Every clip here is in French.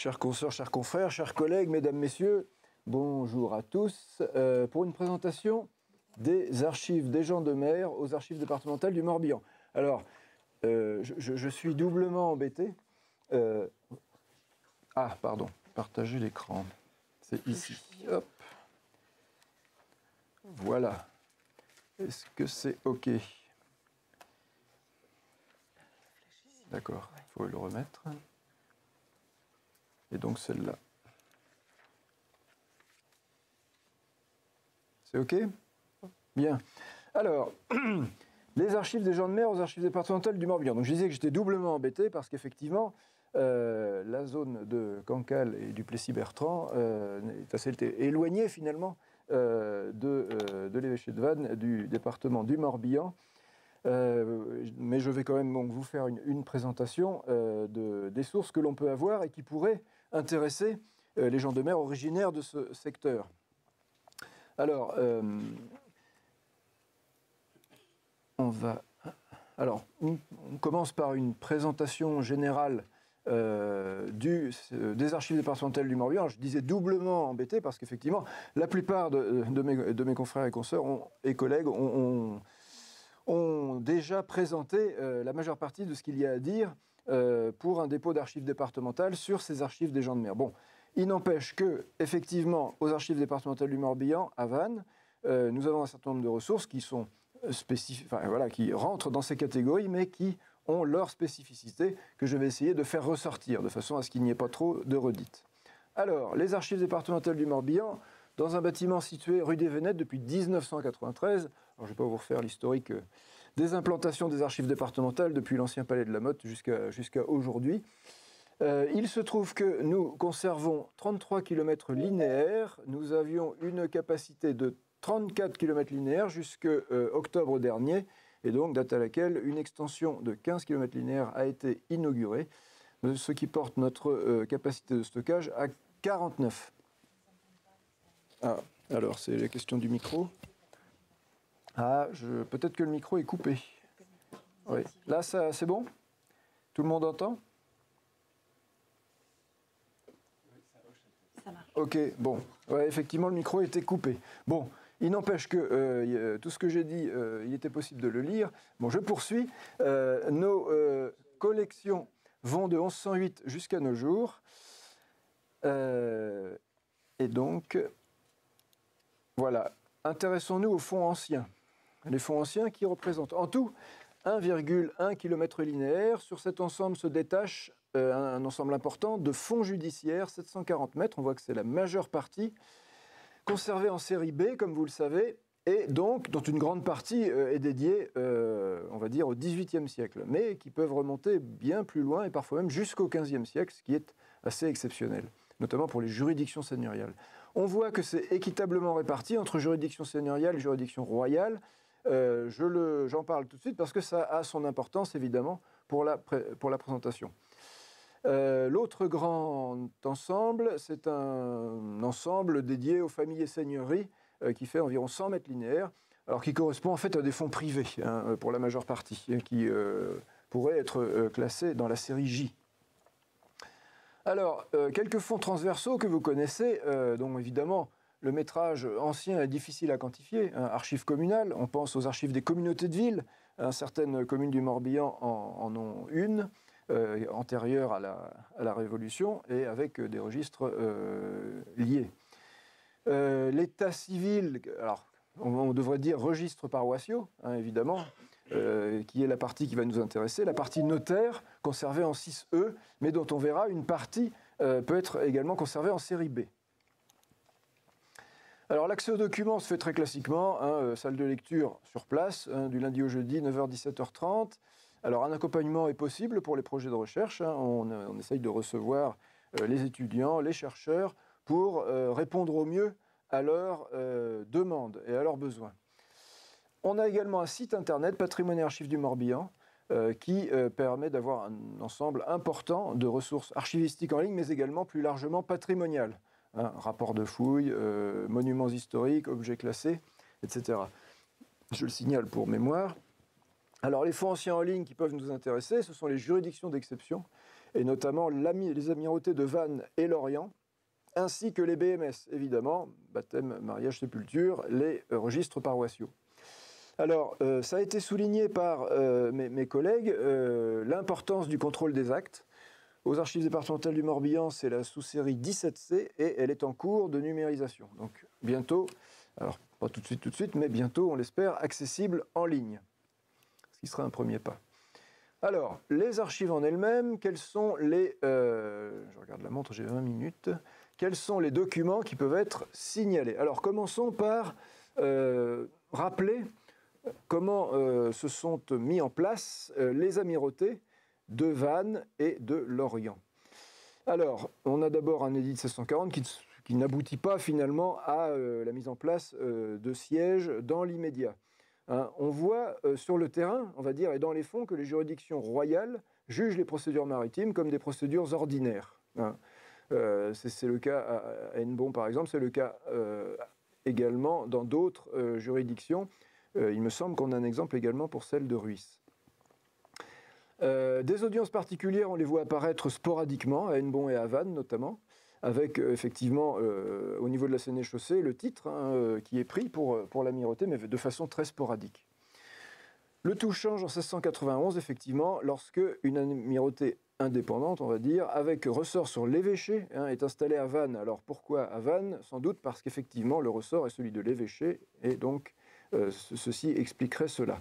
Chers consoeurs, chers confrères, chers collègues, mesdames, messieurs, bonjour à tous. Pour une présentation des archives des gens de mer aux archives départementales du Morbihan. Alors, je suis doublement embêté. Pardon, partager l'écran. C'est ici. Hop. Voilà. Est-ce que c'est OK? D'accord, il faut le remettre. Et donc celle-là. C'est OK? Bien. Alors, les archives des gens de mer aux archives départementales du Morbihan. Donc je disais que j'étais doublement embêté parce qu'effectivement, la zone de Cancale et du Plessis-Bertrand est assez éloignée finalement de l'évêché de Vannes, du département du Morbihan. Mais je vais quand même donc vous faire une présentation des sources que l'on peut avoir et qui pourraient intéresser les gens de mer originaires de ce secteur. Alors, on commence par une présentation générale des archives départementales du Morbihan. Je disais doublement embêté parce qu'effectivement, la plupart de mes confrères et consoeurs et collègues ont déjà présenté la majeure partie de ce qu'il y a à dire pour un dépôt d'archives départementales sur ces archives des gens de mer. Bon, il n'empêche que, effectivement, aux archives départementales du Morbihan, à Vannes, nous avons un certain nombre de ressources qui sont spécifiques, qui rentrent dans ces catégories, mais qui ont leur spécificité que je vais essayer de faire ressortir, de façon à ce qu'il n'y ait pas trop de redites. Alors, les archives départementales du Morbihan, dans un bâtiment situé rue des Vénettes depuis 1993. Alors, je ne vais pas vous refaire l'historique des implantations des archives départementales depuis l'ancien palais de la Motte jusqu'à aujourd'hui. Il se trouve que nous conservons 33 km linéaires. Nous avions une capacité de 34 km linéaires jusqu'à octobre dernier, et donc date à laquelle une extension de 15 km linéaires a été inaugurée, ce qui porte notre capacité de stockage à 49. Alors c'est la question du micro. Peut-être que le micro est coupé. Oui. Là, c'est bon? Tout le monde entend? Ça marche. Ok, bon. Ouais, effectivement, le micro était coupé. Bon, il n'empêche que tout ce que j'ai dit, il était possible de le lire. Bon, je poursuis. Nos collections vont de 1108 jusqu'à nos jours. Et donc, voilà. Intéressons-nous aux fonds anciens. Les fonds anciens qui représentent en tout 1,1 km linéaire. Sur cet ensemble se détache un ensemble important de fonds judiciaires, 740 mètres. On voit que c'est la majeure partie, conservée en série B, comme vous le savez, et donc dont une grande partie est dédiée, on va dire, au XVIIIe siècle, mais qui peuvent remonter bien plus loin et parfois même jusqu'au XVe siècle, ce qui est assez exceptionnel, notamment pour les juridictions seigneuriales. On voit que c'est équitablement réparti entre juridiction seigneuriale et juridiction royale. J'en parle tout de suite parce que ça a son importance, évidemment, pour la présentation. L'autre grand ensemble, c'est un ensemble dédié aux familles et seigneuries qui fait environ 100 mètres linéaires, alors qui correspond en fait à des fonds privés, pour la majeure partie, qui pourraient être classés dans la série J. Alors, quelques fonds transversaux que vous connaissez, dont évidemment le métrage ancien est difficile à quantifier. Archives communales, on pense aux archives des communautés de villes. Certaines communes du Morbihan en ont une, antérieure à la Révolution, et avec des registres liés. L'état civil, alors on devrait dire registres paroissiaux, évidemment, qui est la partie qui va nous intéresser, la partie notaire, conservée en 6E, mais dont on verra une partie peut être également conservée en série B. Alors l'accès aux documents se fait très classiquement, salle de lecture sur place, du lundi au jeudi, 9h-17h30. Alors un accompagnement est possible pour les projets de recherche, on essaye de recevoir les étudiants, les chercheurs, pour répondre au mieux à leurs demandes et à leurs besoins. On a également un site internet, Patrimoine et Archives du Morbihan, qui permet d'avoir un ensemble important de ressources archivistiques en ligne, mais également plus largement patrimoniales. Rapports de fouilles, monuments historiques, objets classés, etc. Je le signale pour mémoire. Alors les fonds anciens en ligne qui peuvent nous intéresser, ce sont les juridictions d'exception. et notamment les amirautés de Vannes et Lorient, ainsi que les BMS, évidemment, baptême, mariage, sépulture, les registres paroissiaux. Alors, ça a été souligné par mes collègues, l'importance du contrôle des actes. Aux archives départementales du Morbihan, c'est la sous-série 17C et elle est en cours de numérisation. Donc bientôt, alors pas tout de suite, mais bientôt, on l'espère, accessible en ligne. Ce qui sera un premier pas. Alors, les archives en elles-mêmes, quels sont les... je regarde la montre, j'ai 20 minutes. Quels sont les documents qui peuvent être signalés? Alors, commençons par rappeler comment se sont mis en place les amirautés de Vannes et de Lorient. Alors, on a d'abord un édit de 1640 qui n'aboutit pas finalement à la mise en place de sièges dans l'immédiat. Hein, on voit sur le terrain, on va dire, et dans les fonds, que les juridictions royales jugent les procédures maritimes comme des procédures ordinaires. Hein. C'est le cas à Hennebont, par exemple, c'est le cas également dans d'autres juridictions. Il me semble qu'on a un exemple également pour celle de Ruisse. Des audiences particulières, on les voit apparaître sporadiquement, à Hennebont et à Vannes notamment, avec effectivement au niveau de la Sénéchaussée le titre qui est pris pour l'amirauté, mais de façon très sporadique. Le tout change en 1691, effectivement, lorsque une amirauté indépendante, on va dire, avec ressort sur l'évêché, est installée à Vannes. Alors pourquoi à Vannes? Sans doute parce qu'effectivement le ressort est celui de l'évêché, et donc ceci expliquerait cela.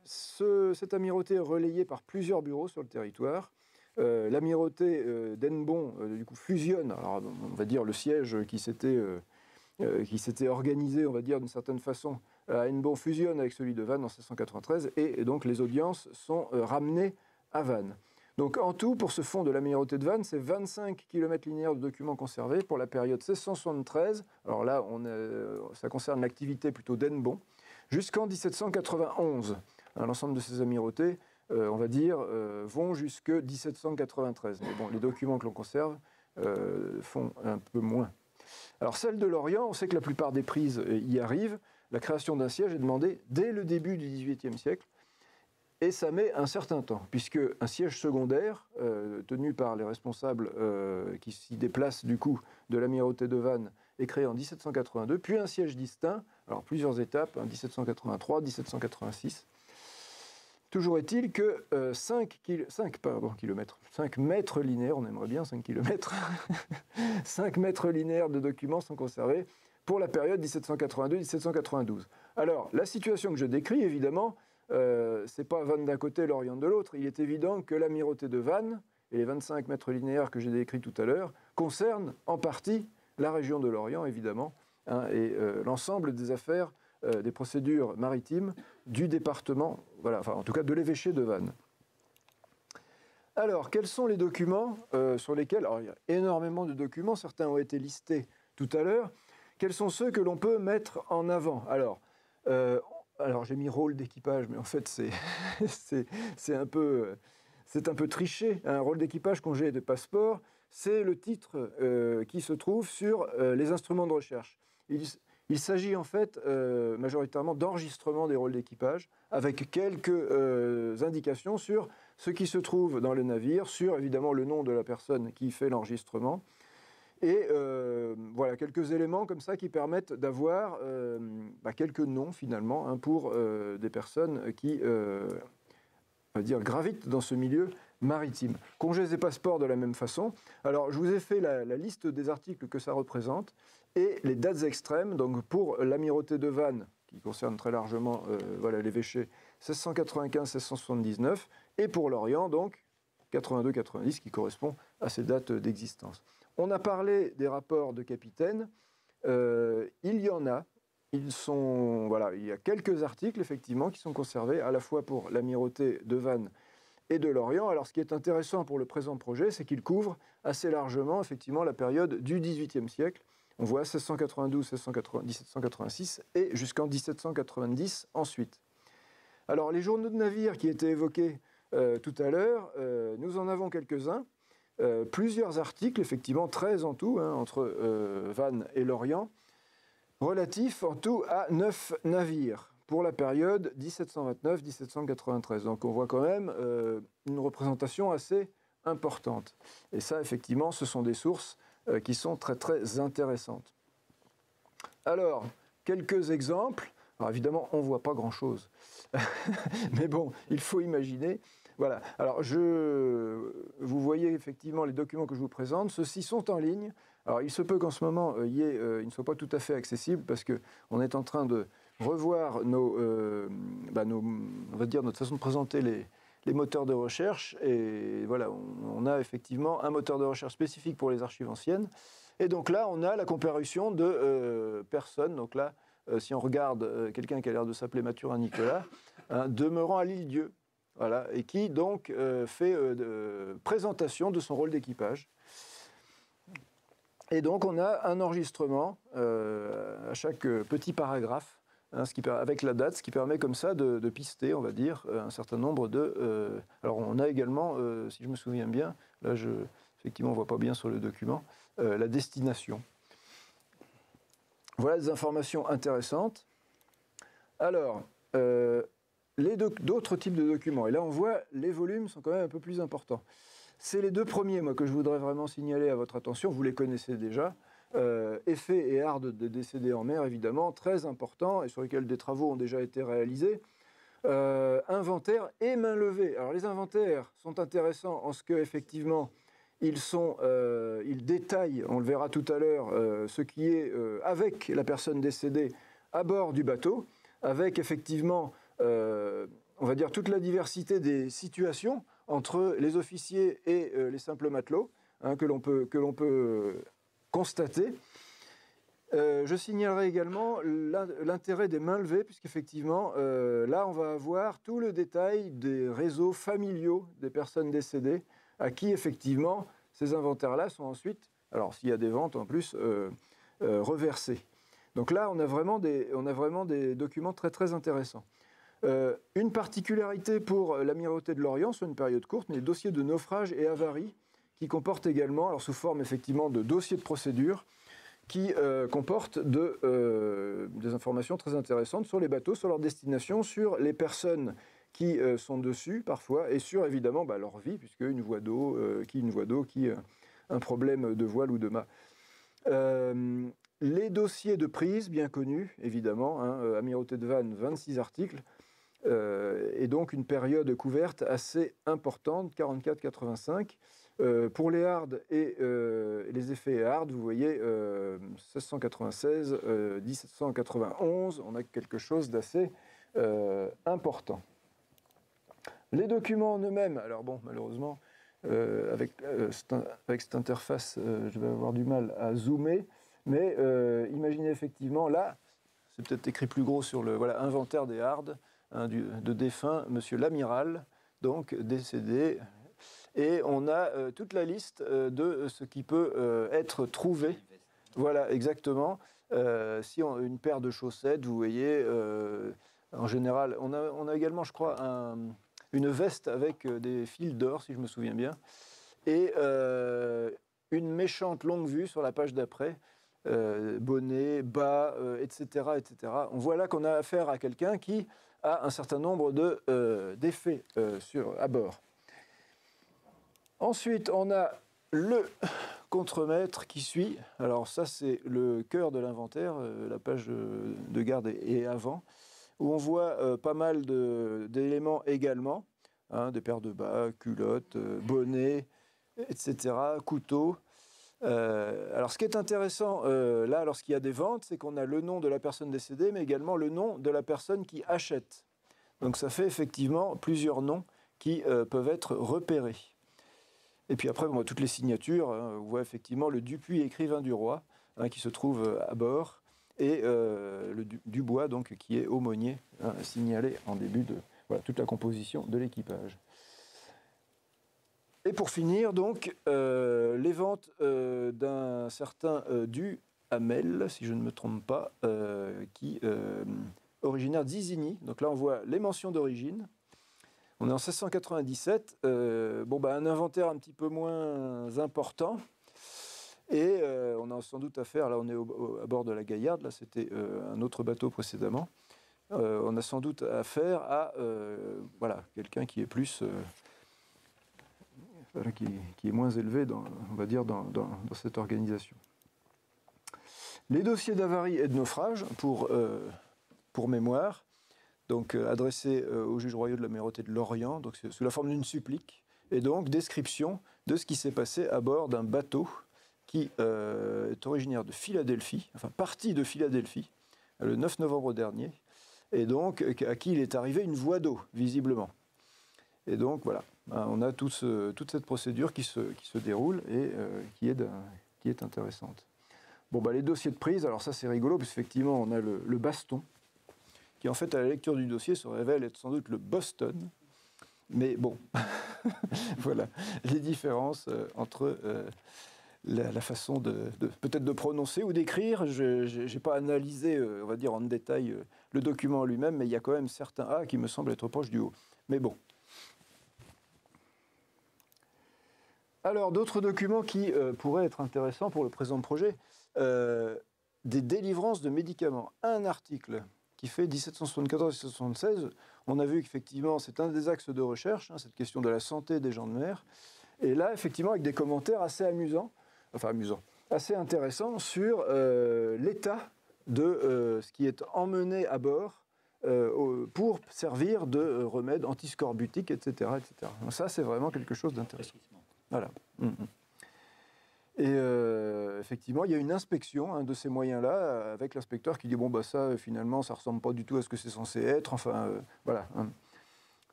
Cette amirauté est relayée par plusieurs bureaux sur le territoire. L'amirauté d'Hennebont du coup fusionne, alors on va dire le siège qui s'était organisé, on va dire d'une certaine façon, à Hennebont fusionne avec celui de Vannes en 1693 et donc les audiences sont ramenées à Vannes. Donc en tout, pour ce fonds de l'amirauté de Vannes, c'est 25 km linéaires de documents conservés pour la période 1673, alors là ça concerne l'activité plutôt d'Hennebont, jusqu'en 1791. L'ensemble de ces amirautés, on va dire, vont jusque 1793. Mais bon, les documents que l'on conserve font un peu moins. Alors celle de Lorient, on sait que la plupart des prises y arrivent. La création d'un siège est demandée dès le début du XVIIIe siècle. Et ça met un certain temps, puisque un siège secondaire, tenu par les responsables qui s'y déplacent du coup de l'amirauté de Vannes, est créé en 1782, puis un siège distinct, alors plusieurs étapes, 1783, 1786. Toujours est-il que 5 mètres linéaires, on aimerait bien 5 kilomètres, 5 mètres linéaires de documents sont conservés pour la période 1782-1792. Alors, la situation que je décris, évidemment, c'est pas Vannes d'un côté, Lorient de l'autre. Il est évident que l'amirauté de Vannes et les 25 mètres linéaires que j'ai décrits tout à l'heure concernent en partie la région de Lorient, évidemment, et l'ensemble des affaires, des procédures maritimes du département, voilà, enfin en tout cas de l'évêché de Vannes. Alors, quels sont les documents sur lesquels... Alors, il y a énormément de documents, certains ont été listés tout à l'heure. Quels sont ceux que l'on peut mettre en avant? Alors j'ai mis rôle d'équipage, mais en fait, c'est un peu triché. Un rôle d'équipage, congé de passeport, c'est le titre qui se trouve sur les instruments de recherche. Il s'agit en fait majoritairement d'enregistrement des rôles d'équipage, avec quelques indications sur ce qui se trouve dans le navire, sur évidemment le nom de la personne qui fait l'enregistrement. Et voilà, quelques éléments comme ça qui permettent d'avoir quelques noms finalement pour des personnes qui on va dire, gravitent dans ce milieu maritime. Congés et passeports de la même façon. Alors je vous ai fait la liste des articles que ça représente et les dates extrêmes. Donc pour l'amirauté de Vannes, qui concerne très largement l'évêché, 1695-1679, et pour Lorient, donc 82-90, qui correspond à ces dates d'existence. On a parlé des rapports de capitaine. Il y en a. Il y a quelques articles, effectivement, qui sont conservés à la fois pour l'amirauté de Vannes et de Lorient. Alors, ce qui est intéressant pour le présent projet, c'est qu'il couvre assez largement, effectivement, la période du XVIIIe siècle. On voit 1692, 1786 et jusqu'en 1790 ensuite. Alors, les journaux de navire qui étaient évoqués tout à l'heure, nous en avons quelques-uns. Plusieurs articles, effectivement, 13 en tout, entre Vannes et Lorient, relatifs en tout à 9 navires. pour la période 1729-1793. Donc on voit quand même une représentation assez importante. Et ça, effectivement, ce sont des sources qui sont très très intéressantes. Alors, quelques exemples. Alors évidemment, on ne voit pas grand-chose. Mais bon, il faut imaginer. Voilà. Alors, vous voyez effectivement les documents que je vous présente. Ceux-ci sont en ligne. Alors, il se peut qu'en ce moment, ils ne soient pas tout à fait accessibles parce qu'on est en train de revoir on va dire, notre façon de présenter les moteurs de recherche. Et voilà, on a effectivement un moteur de recherche spécifique pour les archives anciennes. Et donc là, on a la comparution de personnes. Donc là, si on regarde quelqu'un qui a l'air de s'appeler Mathurin Nicolas, demeurant à l'Île-Dieu, voilà, et qui donc fait présentation de son rôle d'équipage. Et donc on a un enregistrement à chaque petit paragraphe, avec la date, ce qui permet comme ça de pister, on va dire, un certain nombre de... alors on a également, si je me souviens bien, là effectivement on ne voit pas bien sur le document, la destination. Voilà des informations intéressantes. Alors, d'autres types de documents. Et là, on voit, les volumes sont quand même un peu plus importants. C'est les deux premiers, moi, que je voudrais vraiment signaler à votre attention. Vous les connaissez déjà. Effets et Ardes de décédés en mer, évidemment, très importants, et sur lesquels des travaux ont déjà été réalisés. Inventaire et main levée. Alors, les inventaires sont intéressants en ce qu'effectivement, ils détaillent, on le verra tout à l'heure, ce qui est avec la personne décédée à bord du bateau, avec effectivement, on va dire, toute la diversité des situations entre les officiers et les simples matelots, que l'on peut constater. Je signalerai également l'intérêt des mains levées, puisqu'effectivement, là, on va avoir tout le détail des réseaux familiaux des personnes décédées, à qui, effectivement, ces inventaires-là sont ensuite, alors s'il y a des ventes en plus, reversés. Donc là, on a vraiment des documents très, très intéressants. Une particularité pour l'amirauté de l'Orient, sur une période courte, mais les dossiers de naufrage et avarie, qui comportent également, alors sous forme effectivement de dossiers de procédure, qui comportent des informations très intéressantes sur les bateaux, sur leur destination, sur les personnes qui sont dessus parfois, et sur évidemment leur vie, puisque une voie d'eau, un problème de voile ou de mât. Les dossiers de prise, bien connus, évidemment, Amirauté de Vannes, 26 articles, et donc une période couverte assez importante, 44-85. Pour les Hardes et les effets Hardes, vous voyez, 1696, 1791, on a quelque chose d'assez important. Les documents en eux-mêmes, alors bon, malheureusement, avec cette interface, je vais avoir du mal à zoomer, mais imaginez effectivement, là, c'est peut-être écrit plus gros sur le inventaire des Hardes, de défunt Monsieur l'Amiral, donc décédé, et on a toute la liste de ce qui peut être trouvé. Voilà, exactement. Si une paire de chaussettes, vous voyez, en général, on a également, je crois, une veste avec des fils d'or, si je me souviens bien, et une méchante longue vue sur la page d'après, bonnet, bas, etc., etc. On voit là qu'on a affaire à quelqu'un qui a un certain nombre d'effets à bord. Ensuite, on a le contremaître qui suit. Alors ça, c'est le cœur de l'inventaire, la page de garde et avant, où on voit pas mal d'éléments également, des paires de bas, culottes, bonnets, etc., couteaux. Alors ce qui est intéressant là, lorsqu'il y a des ventes, c'est qu'on a le nom de la personne décédée, mais également le nom de la personne qui achète. Donc ça fait effectivement plusieurs noms qui peuvent être repérés. Et puis après, toutes les signatures, on voit effectivement le Dupuis écrivain du roi, qui se trouve à bord, et le Dubois, donc, qui est aumônier, signalé en début de toute la composition de l'équipage. Et pour finir, donc, les ventes d'un certain Duhamel, si je ne me trompe pas, qui originaire d'Isigny. Donc là, on voit les mentions d'origine. On est en 1697, un inventaire un petit peu moins important, et on a sans doute affaire, là on est à bord de la Gaillarde, là c'était un autre bateau précédemment, on a sans doute affaire à voilà, quelqu'un qui est plus, qui est moins élevé, on va dire, dans cette organisation. Les dossiers d'avarie et de naufrage, pour mémoire, donc adressés aux juges royaux de l'amirauté de Lorient, donc sous la forme d'une supplique, et donc description de ce qui s'est passé à bord d'un bateau qui est originaire de Philadelphie, enfin parti de Philadelphie, le 9 novembre dernier, et donc à qui il est arrivé une voie d'eau, visiblement. Et donc voilà, on a toute cette procédure qui se déroule et qui est intéressante. Bon, les dossiers de prise, alors ça c'est rigolo, parce qu'effectivement on a le baston, qui en fait à la lecture du dossier se révèle être sans doute le Boston. Mais bon, voilà les différences entre la façon peut-être de prononcer ou d'écrire. Je n'ai pas analysé, on va dire en détail, le document lui-même, mais il y a quand même certains A qui me semblent être proches du O. Mais bon. Alors, d'autres documents qui pourraient être intéressants pour le présent projet, des délivrances de médicaments. Un article qui fait 1774-1776, on a vu qu'effectivement, c'est un des axes de recherche, cette question de la santé des gens de mer. Et là, effectivement, avec des commentaires assez assez intéressants sur l'état de ce qui est emmené à bord pour servir de remède antiscorbutique, etc., etc. Donc ça, c'est vraiment quelque chose d'intéressant. Voilà. Et effectivement, il y a une inspection de ces moyens-là, avec l'inspecteur qui dit bon, ça, finalement, ça ne ressemble pas du tout à ce que c'est censé être. Enfin, voilà.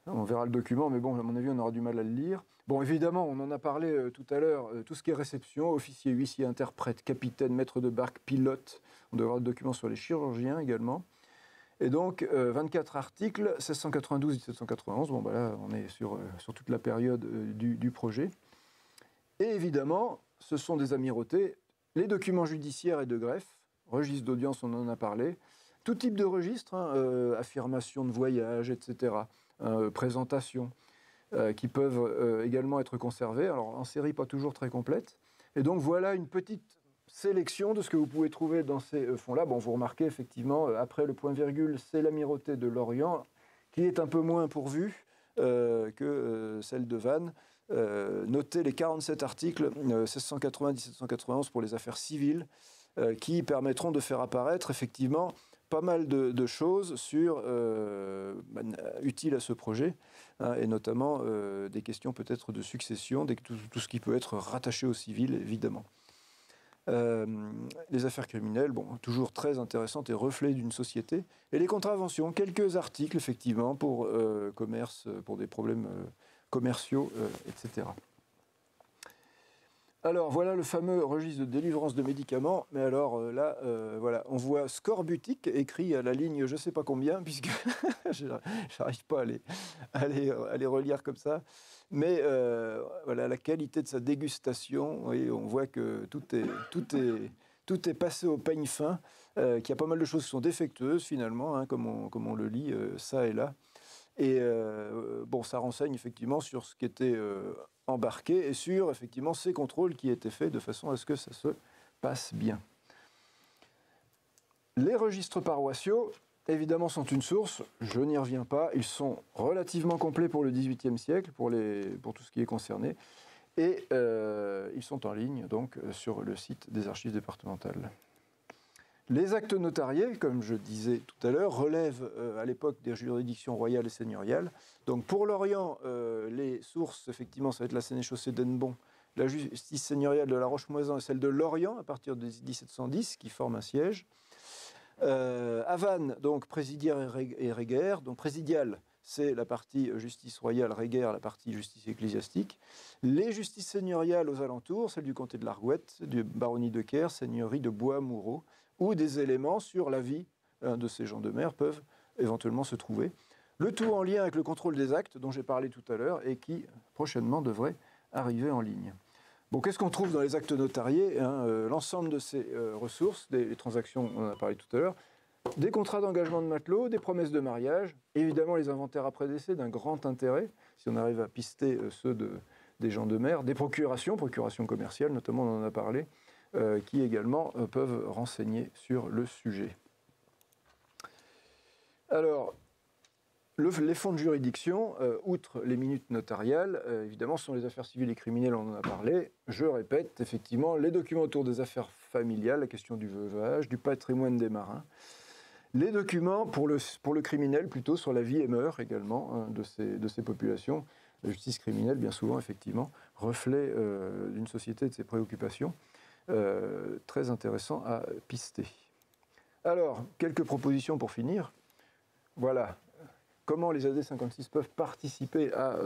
On verra le document, mais bon, à mon avis, on aura du mal à le lire. Bon, évidemment, on en a parlé tout à l'heure, tout ce qui est réception, officier, huissier, interprète, capitaine, maître de barque, pilote. On doit avoir le document sur les chirurgiens également. Et donc, 24 articles, 1692-1791. Bon, là, on est sur toute la période du projet. Et évidemment, ce sont des amirautés, les documents judiciaires et de greffe, registre d'audience, on en a parlé, tout type de registre, affirmation de voyage, etc., présentation, qui peuvent également être conservées, alors en série pas toujours très complète. Et donc voilà une petite sélection de ce que vous pouvez trouver dans ces fonds-là. Bon, vous remarquez effectivement, après le point-virgule, c'est l'amirauté de Lorient, qui est un peu moins pourvue que celle de Vannes. Notez les 47 articles 1690-1791 pour les affaires civiles qui permettront de faire apparaître effectivement pas mal de choses utiles à ce projet, et notamment des questions peut-être de succession, tout ce qui peut être rattaché au civil, évidemment. Les affaires criminelles, toujours très intéressantes et reflets d'une société. Et les contraventions, quelques articles, effectivement, pour commerce, pour des problèmes commerciaux, etc. Alors, voilà le fameux registre de délivrance de médicaments. Mais alors, là, voilà, on voit scorbutique écrit à la ligne je ne sais pas combien, puisque je n'arrive pas à les relire comme ça. Mais voilà, la qualité de sa dégustation, et on voit que tout est passé au peigne fin, qu'il y a pas mal de choses qui sont défectueuses, finalement, comme on le lit ça et là. Et ça renseigne effectivement sur ce qui était embarqué et sur effectivement ces contrôles qui étaient faits de façon à ce que ça se passe bien. Les registres paroissiaux, évidemment, sont une source. Je n'y reviens pas. Ils sont relativement complets pour le XVIIIe siècle, pour tout ce qui est concerné. Et ils sont en ligne, donc, sur le site des archives départementales. Les actes notariés, comme je disais tout à l'heure, relèvent à l'époque des juridictions royales et seigneuriales. Donc pour l'Orient, les sources, effectivement, ça va être la sénéchaussée d'Hennebont, la justice seigneuriale de la Roche-Moisan et celle de Lorient à partir de 1710, qui forment un siège. À Vannes, donc présidiaire et réguaire. Donc présidiale, c'est la partie justice royale, réguaire, la partie justice ecclésiastique. Les justices seigneuriales aux alentours, celle du comté de l'Argouette, du baronnie de Quer, seigneurie de Bois-Moureau, où des éléments sur la vie de ces gens de mer peuvent éventuellement se trouver. Le tout en lien avec le contrôle des actes dont j'ai parlé tout à l'heure et qui prochainement devrait arriver en ligne. Bon, qu'est-ce qu'on trouve dans les actes notariés, l'ensemble de ces ressources, les transactions, on en a parlé tout à l'heure, des contrats d'engagement de matelots, des promesses de mariage, évidemment les inventaires après décès d'un grand intérêt, si on arrive à pister ceux des gens de mer, des procurations commerciales notamment, on en a parlé, qui également peuvent renseigner sur le sujet. Alors, les fonds de juridiction, outre les minutes notariales, évidemment, ce sont les affaires civiles et criminelles, on en a parlé. Je répète, effectivement, les documents autour des affaires familiales, la question du veuvage, du patrimoine des marins. Les documents pour le criminel, plutôt sur la vie et mœurs également hein, de ces populations. La justice criminelle, bien souvent, effectivement, reflet d'une société et de ses préoccupations. Très intéressant à pister. Alors, quelques propositions pour finir. Voilà. Comment les AD56 peuvent participer à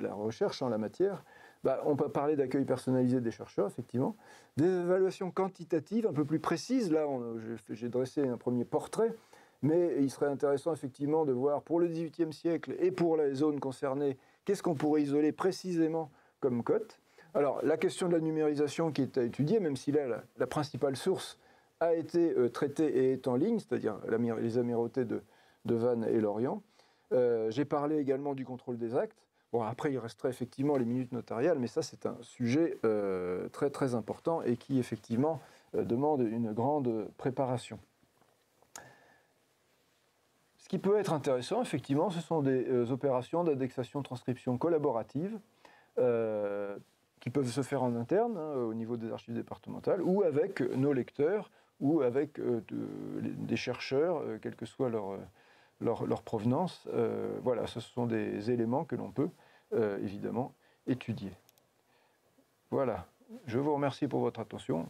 la recherche en la matière? On peut parler d'accueil personnalisé des chercheurs, effectivement, des évaluations quantitatives un peu plus précises. Là, j'ai dressé un premier portrait, mais il serait intéressant, effectivement, de voir pour le XVIIIe siècle et pour les zones concernées, qu'est-ce qu'on pourrait isoler précisément comme cote. Alors, la question de la numérisation qui est à étudier, même si là, la principale source a été traitée et est en ligne, c'est-à-dire les amirautés de Vannes et Lorient. J'ai parlé également du contrôle des actes. Bon, après, il resterait effectivement les minutes notariales, mais ça, c'est un sujet très, très important et qui, effectivement, demande une grande préparation. Ce qui peut être intéressant, effectivement, ce sont des opérations d'indexation-transcription collaborative qui peuvent se faire en interne, hein, au niveau des archives départementales, ou avec nos lecteurs, ou avec des chercheurs, quelle que soit leur provenance. Voilà, ce sont des éléments que l'on peut évidemment étudier. Voilà, je vous remercie pour votre attention.